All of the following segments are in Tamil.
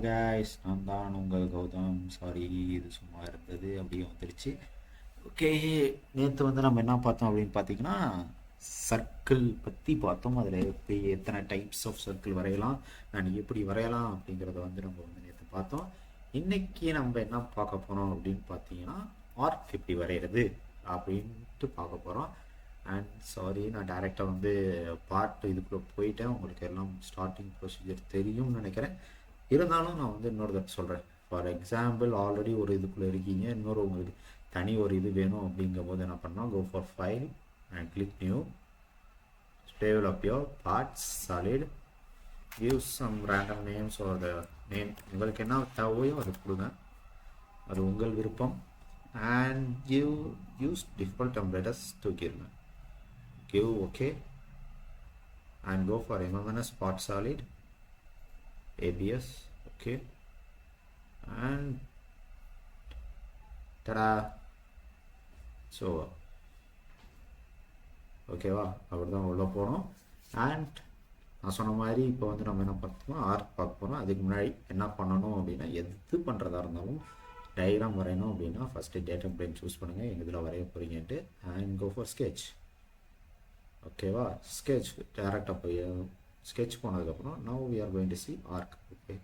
ஹாய் காய்ஸ், நான் தான் உங்கள் கௌதம். சாரி, இது சும்மா இருந்தது அப்படியே வந்துருச்சு. ஓகே, நேற்று வந்து நம்ம என்ன பார்த்தோம் அப்படின்னு பார்த்தீங்கன்னா, சர்க்கிள் பற்றி பார்த்தோம். அதில் எப்படி எத்தனை டைப்ஸ் ஆஃப் சர்க்கிள் வரையலாம் அண்ட் எப்படி வரையலாம் அப்படிங்கிறத வந்து நம்ம வந்து நேற்று பார்த்தோம். இன்னைக்கு நம்ம என்ன பார்க்க போகிறோம் அப்படின்னு பார்த்தீங்கன்னா, ஆர்க் எப்படி வரைகிறது அப்படின்ட்டு பார்க்க போகிறோம். அண்ட் சாரி, நான் டைரெக்டாக வந்து பார்ட் இதுக்குள்ளே போயிட்டேன். உங்களுக்கு எல்லாம் ஸ்டார்டிங் ப்ரொசீஜர் தெரியும்னு நினைக்கிறேன். இருந்தாலும் நான் வந்து இன்னொரு தடவை சொல்கிறேன். ஃபார் எக்ஸாம்பிள், ஆல்ரெடி ஒரு இதுக்குள்ளே இருக்கீங்க, இன்னொரு உங்களுக்கு தனி ஒரு இது வேணும் அப்படிங்கும் போது என்ன பண்ணால், go for file and click new, develop your parts solid, use some random names or the name, உங்களுக்கு என்ன தேவையோ அது கொடுங்க, அது உங்கள் விருப்பம். அண்ட் யூஸ் டிஃபால்ட் டெம்ப்ளேட்டஸ் தூக்கிடுங்க, give okay and go for MMNS part solid ABS, okay, and tada, so ஓகேவா, அப்படி தான் உள்ளே போகணும். அண்ட் நான் சொன்ன மாதிரி இப்போ வந்து நம்ம என்ன பார்த்தோம்னா ஆர்க் பார்க்க போகிறோம். அதுக்கு முன்னாடி என்ன பண்ணணும் அப்படின்னா, எது பண்ணுறதா இருந்தாலும் டயக்ராம் வரையணும் அப்படின்னா ஃபஸ்ட்டு டேட்டா பிளேன் சூஸ் பண்ணுங்கள், எங்கள் இதில் வரைய போகிறீங்கன்ட்டு. And go for sketch. ஓகேவா, ஸ்கெட்ச் டேரெக்டாக போய் ஸ்கெட்ச் போனதுக்கப்புறம் now we are going to see arc. Okay,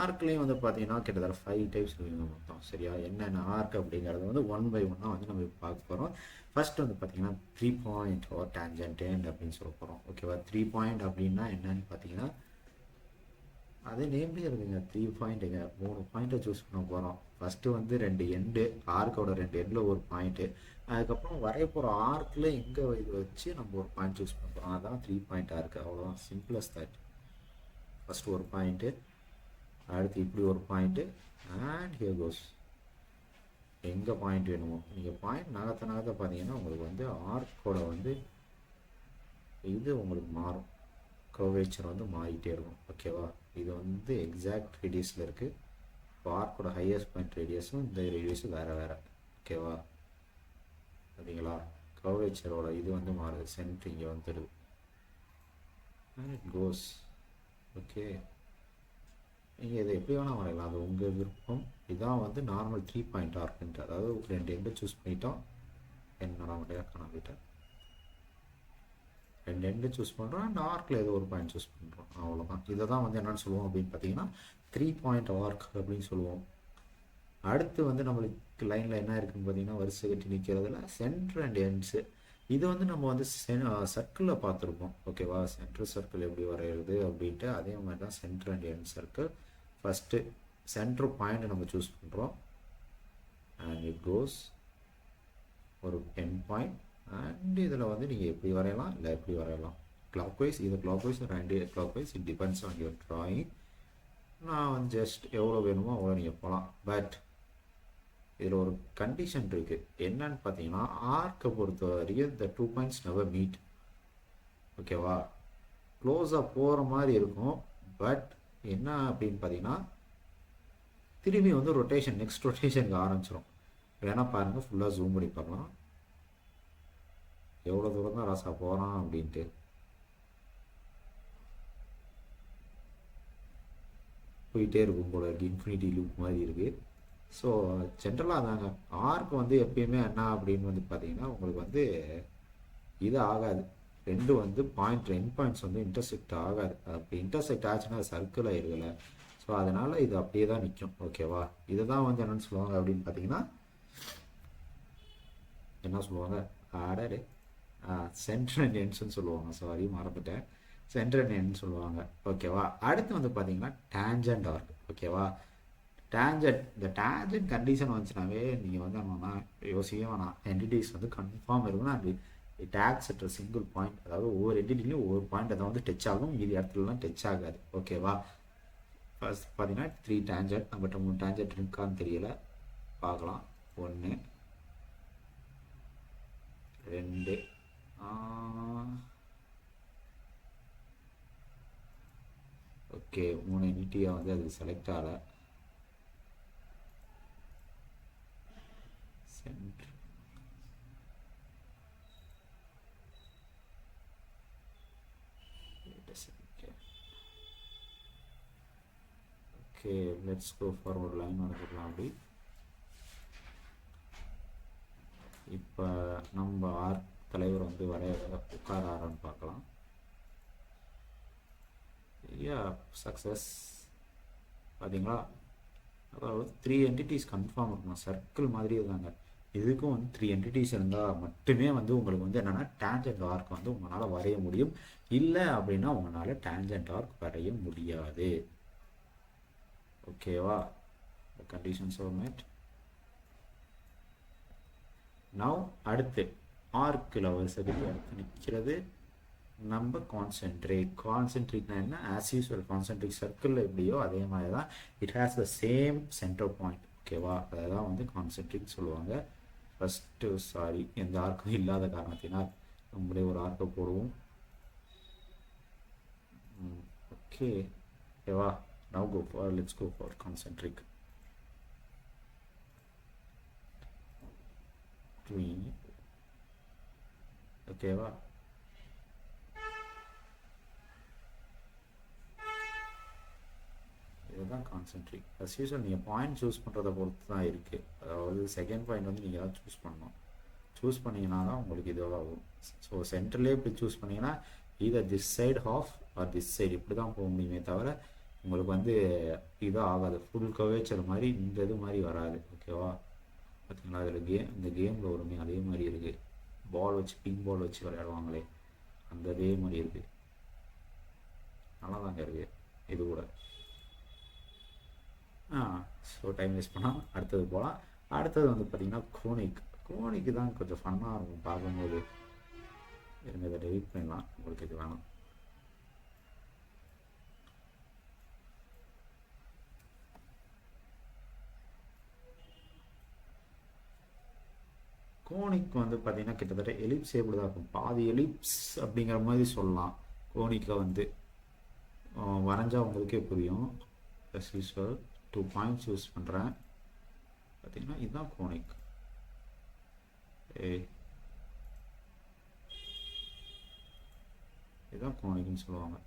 ஆர்க்லேயும் வந்து பார்த்தீங்கன்னா கிட்டத்தட்ட 5 டைப்ஸ் இருக்குங்க மொத்தம். சரியா, என்னென்ன ஆர்க் அப்படிங்கிறது வந்து ஒன் பை ஒன்னாக வந்து நம்ம பார்க்க போகிறோம். ஃபர்ஸ்ட் வந்து பார்த்தீங்கன்னா 3 பாயிண்ட் ஆர் டேஞ்சன்ட் எண்ட் அப்படின்னு சொல்ல போகிறோம். ஓகேவா, 3 பாயிண்ட் அப்படின்னா என்னன்னு பார்த்தீங்கன்னா, அதே நேம்லேயே இருக்குங்க, 3 பாயிண்ட்டுங்க. 3 பாயிண்ட்டை சூஸ் பண்ண போகிறோம். ஃபஸ்ட்டு வந்து 2 எண்டு, ஆர்க்கோட 2 எண்டில் ஒரு பாயிண்ட்டு, அதுக்கப்புறம் வரைய போகிற ஆர்க்கில் எங்கே இது வச்சு நம்ம ஒரு பாயிண்ட் சூஸ் பண்ணுறோம். அதான் 3 பாயிண்ட்டாக இருக்குது. அவ்வளோதான், சிம்பிளஸ் தட். ஃபஸ்ட்டு ஒரு பாயிண்ட்டு, அடுத்து இப்படி ஒரு பாயிண்ட்டு, அண்ட் ஹியர் கோஸ். எங்கே பாயிண்ட் வேணுமோ நீங்கள் பாயிண்ட் நகர்த்த பார்த்தீங்கன்னா உங்களுக்கு வந்து ஆர்க்கோட வந்து இது உங்களுக்கு மாறும், கர்வேச்சர் வந்து மாறிட்டே இருக்கும். ஓகேவா, இது வந்து எக்ஸாக்ட் ரேடியஸில் இருக்குது. இப்போ ஆர்க்கோட ஹையஸ்ட் பாயிண்ட் ரேடியஸும் இந்த ரேடியஸும் வேறு. ஓகேவா, சரிங்களா, கர்வேச்சரோட இது வந்து மாறுது, சென்டர் இங்கே வந்துடுது, அண்ட் இட் கோஸ். ஓகே, நீங்கள் இதை எப்படி வேணால் வரையலாம், அது உங்கள் விருப்பம். இதான் வந்து நார்மல் 3 பாயிண்ட் ஆர்க்குன்ட்டு, அதாவது 2 எண்டு சூஸ் பண்ணிட்டோம். என்னடா முடியாது காணாமட்டேன், 2 எண்டு சூஸ் பண்ணுறோம் அண்ட் ஆர்க்கில் ஏதோ ஒரு பாயிண்ட் சூஸ் பண்ணுறோம், அவ்வளோதான். இதை தான் வந்து என்னென்னு சொல்லுவோம் அப்படின்னு பார்த்தீங்கன்னா 3 பாயிண்ட் ஆர்க் அப்படின்னு சொல்லுவோம். அடுத்து வந்து நம்மளுக்கு லைனில் என்ன இருக்குதுன்னு பார்த்தீங்கன்னா, வரிசை கட்டி நிற்கிறதுல சென்டர் அண்ட் எண்ட்ஸு. இது வந்து நம்ம வந்து சர்க்கிளில் பார்த்துருப்போம். ஓகேவா, சென்ட்ரல் சர்க்கிள் எப்படி வரைகிறது அப்படின்ட்டு, அதே மாதிரி தான் centre and end circle. First centre point நம்ம சூஸ் பண்ணுறோம், அண்ட் இட் கோஸ் ஒரு 10 பாயிண்ட். அண்ட் இதில் வந்து நீங்கள் எப்படி வரையலாம், இல்லை எப்படி வரையலாம், கிளாக் வைஸ், இது clockwise and clockwise, it depends on your drawing. நான் வந்து ஜஸ்ட் எவ்வளோ வேணுமோ அவ்வளோ நீங்கள் போகலாம். பட் இதில் ஒரு கண்டிஷன் இருக்குது. என்னன்னு பார்த்தீங்கன்னா, ஆர்க்கை பொறுத்த வரைக்கும் இந்த 2 பாயிண்ட்ஸ் நெவர் மீட். ஓகேவா, க்ளோஸாக போகிற மாதிரி இருக்கும். பட் என்ன அப்படின்னு பார்த்தீங்கன்னா, திரும்பி வந்து ரொட்டேஷன், நெக்ஸ்ட் ரொட்டேஷனுக்கு ஆரம்பிச்சிடும். வேணால் பாருங்கள், ஃபுல்லாக ஜூம் பண்ணி பார்க்கலாம் எவ்வளோ தூரம் தான் ராசா போகிறான் அப்படின்ட்டு. போயிட்டே இருக்கும் போல இருக்குது, இன்ஃபினிட்டி லூப் மாதிரி இருக்குது. ஸோ ஜென்ரலாக தாங்க ஆர்க் வந்து எப்பயுமே என்ன அப்படின்னு வந்து பார்த்தீங்கன்னா, உங்களுக்கு வந்து இது ஆகாது, ரெண்டு வந்து பாயிண்ட் எண்ட் பாயிண்ட்ஸ் வந்து இன்டர்செக்ட் ஆகாது. அப்படி இன்டர்செக்ட் ஆச்சுன்னா சர்க்கிள் ஆகிடுதுல. ஸோ அதனால் இது அப்படியே தான் நிற்கும். ஓகேவா, இதை தான் வந்து என்னென்னு சொல்லுவாங்க அப்படின்னு பார்த்தீங்கன்னா, என்ன சொல்லுவாங்க, ஆடரு சென்டர் அண்ட் எண்ட்ஸ்ன்னு சொல்லுவாங்க. சாரி, மறந்துட்டேன், சென்டர் அண்ட் எண்ட் சொல்லுவாங்க. ஓகேவா, அடுத்து வந்து பார்த்தீங்கன்னா டேஞ்சன்ட் ஆர்க். ஓகேவா, டேஞ்சன்ட், இந்த டேஞ்சன்ட் கண்டிஷன் வந்துச்சுனாவே நீங்கள் வந்து என்னன்னா யோசிக்கவே வேணாம், என்டிட்டிஸ் வந்து கன்ஃபார்ம் இருக்குன்னா அது டேக்ஸ் அட் சிங்கிள் பாயிண்ட். அதாவது ஒவ்வொரு என்டிட்டிலையும் ஒவ்வொரு பாயிண்ட் அதை வந்து டச் ஆகும், மீதி இடத்துலலாம் டச் ஆகாது. ஓகேவா, ஃபர்ஸ்ட் பார்த்தீங்கன்னா 3 டேஞ்சன்ட், நம்மகிட்ட 3 டேஞ்சன்ட் இருக்கான்னு தெரியல, பார்க்கலாம். 1 2 ஓகே, 3 என்டிட்டியாக வந்து அது செலக்ட் ஆகலை. Centre okay, let's go for ஒரு லைன் வரைஞ்சிக்கலாம். அப்படி இப்போ நம்ம ஆர்க் தலைவர் வந்து வரைய உட்காரான்னு பார்க்கலாம். Yeah, success. பார்த்தீங்களா, அதாவது 3 entities கன்ஃபார்ம் இருக்கணும். சர்க்கிள் மாதிரி இருந்தாங்க. இதுக்கும் வந்து 3 entities இருந்தால் மட்டுமே வந்து உங்களுக்கு வந்து என்னென்னா டேஞ்சன்ட் ஆர்க் வந்து உங்களால் வரைய முடியும். இல்லை அப்படின்னா உங்களால் டேஞ்சன்ட் ஆர்க் வரைய முடியாது. ஓகேவா? Conditions R met. நவ் அடுத்து ஆர்க்கில் வருஷத்துக்கு அடுத்து நிற்கிறது நம்ம கான்சென்ட்ரிக்னா என்ன? ஆஸ் யூஸ்வல் கான்சென்ட்ரிக் சர்க்கிளில் எப்படியோ அதே மாதிரி தான். It has the same centre point. ஓகேவா? அதை தான் வந்து கான்சென்ட்ரிக் சொல்லுவாங்க. ஃபஸ்ட்டு சாரி, எந்த ஆர்க்கும் இல்லாத காரணத்தினால் நம்மளே ஒரு ஆர்க்கை போடுவோம். ஓகே, ஓகேவா? Now let's go for concentric. ஓகேவா? இதுதான் கான்சென்ட்ரிக். அஸ் யூஸ்வல் நீங்கள் பாயிண்ட் சூஸ் பண்ணுறதை பொறுத்து தான் இருக்குது. அதாவது செகண்ட் பாயிண்ட் வந்து நீங்கள் தான் சூஸ் பண்ணணும். சூஸ் பண்ணிங்கன்னா தான் உங்களுக்கு இதுவாக ஆகும். ஸோ சென்டர்லேயே இப்படி சூஸ் பண்ணிங்கன்னா either this side half or this side இப்படி தான் போக முடியுமே தவிர உங்களுக்கு வந்து இதாக ஆகாது. ஃபுல் கவேச்சர் மாதிரி இந்த இது மாதிரி வராது. ஓகேவா? பார்த்தீங்களா, அதில் இந்த கேமில் வருமே அதே மாதிரி இருக்குது. பால் வச்சு பிங்க் பால் வச்சு விளையாடுவாங்களே அந்த அதே மாதிரி இருக்குது. நல்லா தாங்க இருக்குது இது கூட. ஸோ டைம் வேஸ்ட் பண்ணால் அடுத்தது போகலாம். அடுத்தது வந்து பார்த்திங்கன்னா கோனிக்கு தான் கொஞ்சம் ஃபன்னாக இருக்கும் பார்க்கும்போது. இருங்க, இதை டெலிட் பண்ணலாம். உங்களுக்கு இது வேணும். கோனிக் வந்து பார்த்திங்கன்னா கிட்டத்தட்ட எலிப்ஸ் ஷேப்பில் தான் இருக்கும். பாதி எலிப்ஸ் அப்படிங்கிற மாதிரி சொல்லலாம். கோனிக்கில் வந்து வரைஞ்சா உங்களுக்கே புரியும். as usual 2 பாயிண்ட்ஸ் யூஸ் பண்ணுறேன். பார்த்திங்கன்னா இதுதான் கோனிக். இதுதான் கோனிக்னு சொல்லுவாங்க.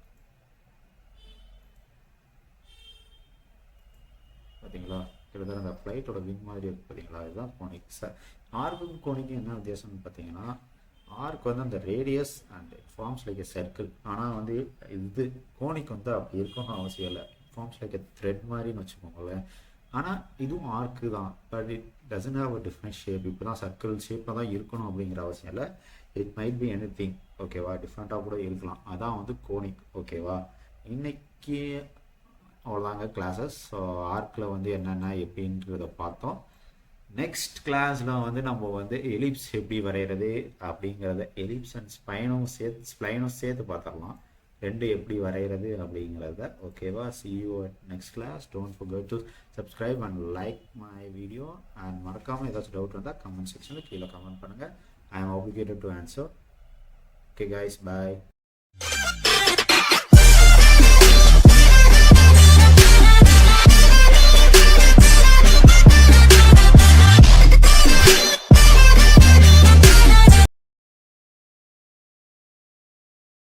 பார்த்தீங்களா, கிட்டத்தட்ட அந்த ஃப்ளைட்டோட விங் மாதிரி இருக்குது. பார்த்தீங்களா, இதுதான் கோனிக். ஆர்க்கும் கோனிக்கும் என்ன வித்தியாசம்னு பார்த்தீங்கன்னா, ஆர்க் வந்து அந்த radius and forms like a circle. ஆனால் வந்து இது கோனிக் வந்து அப்படி இருக்கணும்னு அவசியம் இல்லை. ஃபார்ம்ஸ் லைக் எ த்ரெட் மாதிரின்னு வச்சுக்கோங்களேன். ஆனால் இதுவும் ஆர்க்கு தான், but it doesn't have a different shape. இப்போ தான் சர்க்கிள் ஷேப்பில் தான் இருக்கணும் அப்படிங்கிற அவசியம் இல்லை. It might be any thing. ஓகேவா? டிஃப்ரெண்ட்டாக கூட இருக்கலாம். அதான் வந்து கோனிக். ஓகேவா? இன்னைக்கு அவ்வளோதாங்க கிளாஸஸ். ஸோ ஆர்க்கில் வந்து என்னென்ன எப்படின்றத பார்த்தோம். நெக்ஸ்ட் கிளாஸில் வந்து நம்ம வந்து எலிப்ஸ் எப்படி வரைகிறது அப்படிங்கிறத, எலிப்ஸ் அண்ட் ஸ்ப்ளைனும் சேர்த்து பார்த்துடலாம். ரெண்டு எப்படி வரைகிறது அப்படிங்கிறத. ஓகேவா? see you at next class. don't forget to subscribe and like my video. and மறக்காமல் ஏதாச்சும் டவுட் இருந்தால் கமெண்ட் செக்ஷனில் கீழே கமெண்ட் பண்ணுங்கள். I am obligated to answer. Okay guys, bye.